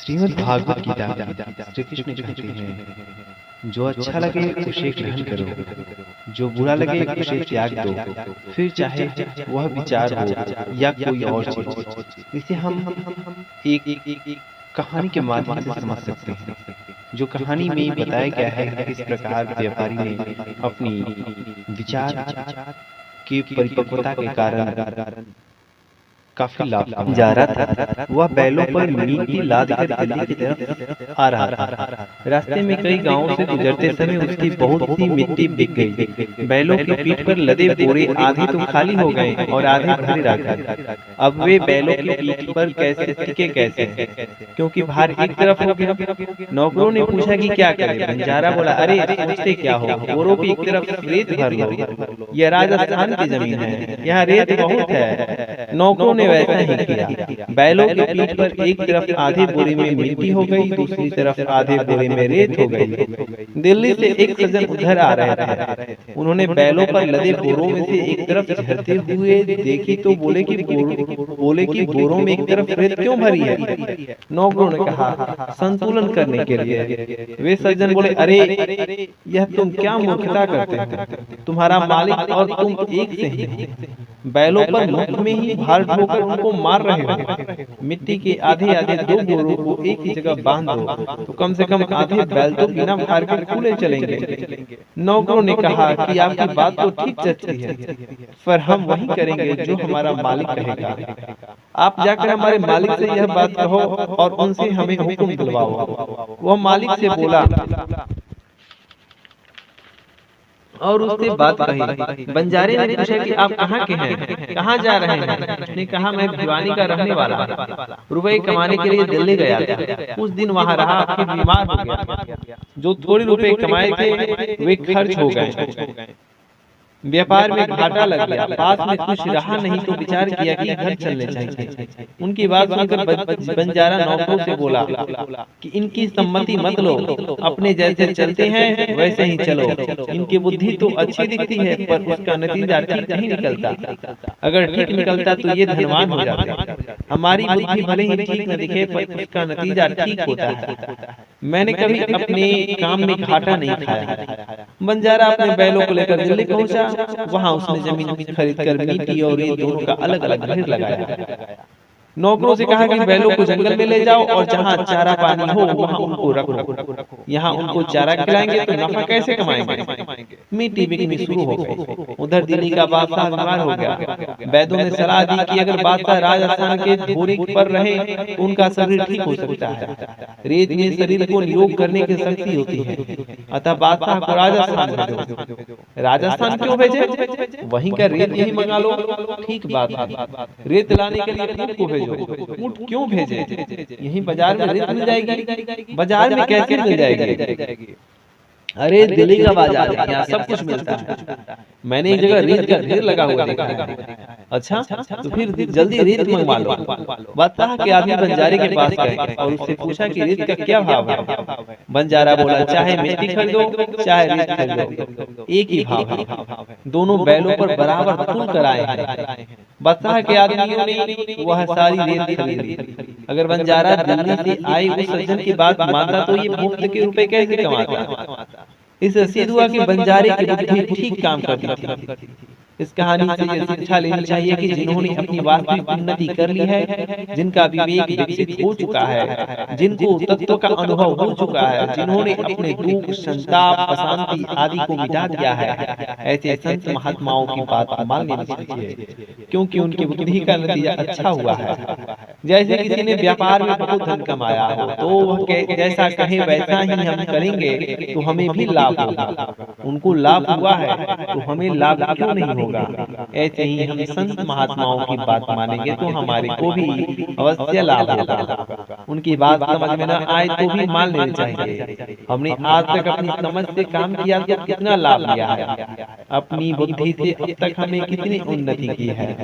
श्रीमद् भागवत गीता श्री कृष्ण कहते हैं, जो अच्छा लगे उसे ग्रहण करो, जो बुरा लगे उसे त्याग दो। फिर चाहे वह विचार हो या कोई और चीज। इसे हम एक एक एक एक कहानी के माध्यम से समझ सकते हैं। जो कहानी में बताया गया है कि किस प्रकार व्यापारी ने अपनी विचार की परिपक्वता के कारण काफी लाभ जा रहा था। वह बैलों पर मीठी लाद कर दिल्ली की तरफ आ रहा था। रास्ते में कई गांवों से गुजरते समय उसकी बहुत सी मिट्टी बिक गई। बैलों की पीठ पर लदे बोरे आधे तो खाली हो गए और आधे भरे रह गए। अब वे बैलों की पीठ पर कैसे टिके कैसे, क्योंकि भार एक तरफ हो गया। नौकरों ने पूछा कि क्या करें। बंजारा बोला, अरे सोचते क्या हो, बोरों की एक तरफ रेत भर लो। यह राजस्थान की जमीन है, यहाँ रेत बहुत है। नौकरों ने वैसा ही किया। बैलों की पीठ पर एक तरफ आधे बोरे में मिट्टी हो गई, दूसरी तरफ आधे बोरे में रेत हो गई। दिल्ली से एक सज्जन उधर आ रहे थे। उन्होंने बैलों पर लदे बोरों में से एक तरफ झरते हुए देखी तो बोले कि बोरों में एक तरफ रेत क्यों भरी है। नौकरों ने कहा, संतुलन करने के लिए। वे सज्जन बोले, अरे यह तुम क्या मूर्खता करते हो, तुम्हारा मालिक और तुम एक से ही। बैलों पर मुफ्त में ही भार ढोकर उनको मार रहे हो। मिट्टी के आधे आधे दो बोरों को एक ही जगह बांध दो तो कम से कम आधे बैल तो बिना भार के खुले चलेंगे। नौकरों ने कहा कि आपकी बात तो ठीक चलती है, पर हम वही करेंगे जो हमारा मालिक कहेगा। आप जाकर हमारे मालिक से यह बात कहो और उनसे हमें हुक्म दिलवाओ। वह मालिक से बोला और उससे बात कही। बंजारे ने पूछा कि आप कहाँ के हैं, कहाँ जा रहे हैं। उसने कहा, मैं भिवानी का रहने वाला हूँ, रुपए कमाने के लिए दिल्ली गया था। कुछ दिन वहाँ रहा, फिर बीमार हो गया। जो थोड़े रुपए कमाए थे वे खर्च हो गए। व्यापार में घाटा लग गया। पास में कुछ रहा नहीं तो विचार किया कि घर चलने चाहिए। उनकी बात सुनकर बंजारा नौकरों से बोला कि इनकी सम्मति मत लो, अपने जैसे चलते हैं वैसे ही चलो। इनकी बुद्धि तो अच्छी दिखती है पर उसका नतीजा ठीक नहीं निकलता। अगर ठीक निकलता तो ये धनवान हो जाते। हमारी बुद्धि भले ही ठीक न दिखे पर उसका नतीजा ठीक होता है। मैंने कभी अपने काम में घाटा नहीं खाया। बंजारा अपने बैलों को लेकर दिल्ली पहुंचा। वहां उसने जमीन खरीद कर मिट्टी और रेत दोनों का अलग अलग ढेर लगाया। नौकरों से कहा कि बैलों को जंगल में ले जाओ और जहाँ चारा पानी हो वहाँ उनको रखो। यहाँ उनको चारा खिलाएंगे तो नफा कैसे कमाएंगे। मिट्टी बिकनी शुरू हो गई। उधर दिल्ली का बादशाह बीमार हो गया। वैद्यों ने सलाह दी कि अगर बादशाह राजस्थान के धोरी पर रहे तो उनका शरीर ठीक हो सकता है। रेत में शरीर को निरोग करने की शक्ति होती है, अतः बादशाह को राजस्थान भेजो। राजस्थान क्यों भेजे, वहीं का रेत यही मंगा लो। ठीक बात, रेत लाने के लिए ऊँट को भेजो। ऊँट क्यों भेजे, यही बाजार में रेत मिल जाएगी। बाजार में कैसे मिल जाएगी, अरे दिल्ली का बाजार है, यहाँ सब कुछ मिलता है। मैंने एक जगह रेत का ढेर लगा हुआ देखा है। अच्छा तो फिर जल्दी रेत मंगवा लो। बादशाह के आदमी बंजारे के पास गए और उससे पूछा कि रेत का क्या भाव है। बंजारा बोला, चाहे मिट्टी खरीदो चाहे रेत खरीदो, एक ही भाव है। दोनों बैलों पर बराबर तुल कर आए हैं। बादशाह के आदमियों ने वह सारी रेत खरीदी। अगर बंजारा दिल्ली से आए उस सज्जन की बात मानता तो ये मुफ्त के रुपए कैसे कमाता। इस रसीद हुआ कि बंजारे की बुद्धि ठीक काम करती थी। इस कहानी से ये शिक्षा लेनी चाहिए कि जिन्होंने अपनी वास्तविक उन्नति कर ली है, जिनका विवेक विकसित हो चुका है, जिनको तत्व का अनुभव हो चुका है, जिन्होंने अपने दुख, संताप, अशांति आदि को मिटा दिया है, ऐसे संत महात्माओं की बात मान लेनी चाहिए, क्योंकि उनकी बुद्धि का नतीजा अच्छा हुआ है। जैसे किसी ने व्यापार में बहुत धन कमाया हो तो वह जैसा कहे वैसा ही हम करेंगे तो हमें भी लाभ होगा। उनको लाभ हुआ है तो हमें लाभ क्यों नहीं होगा। ऐसे ही हम संत महात्माओं की बात मानेंगे तो हमारे को भी अवश्य लाभ होगा। उनकी बात समझ में न आए तो भी मान लेनी चाहिए। हमने आज तक अपनी समझ से काम किया तो कितना लाभ लिया है, अपनी बुद्धि से अब तक हमें कितनी उन्नति की है।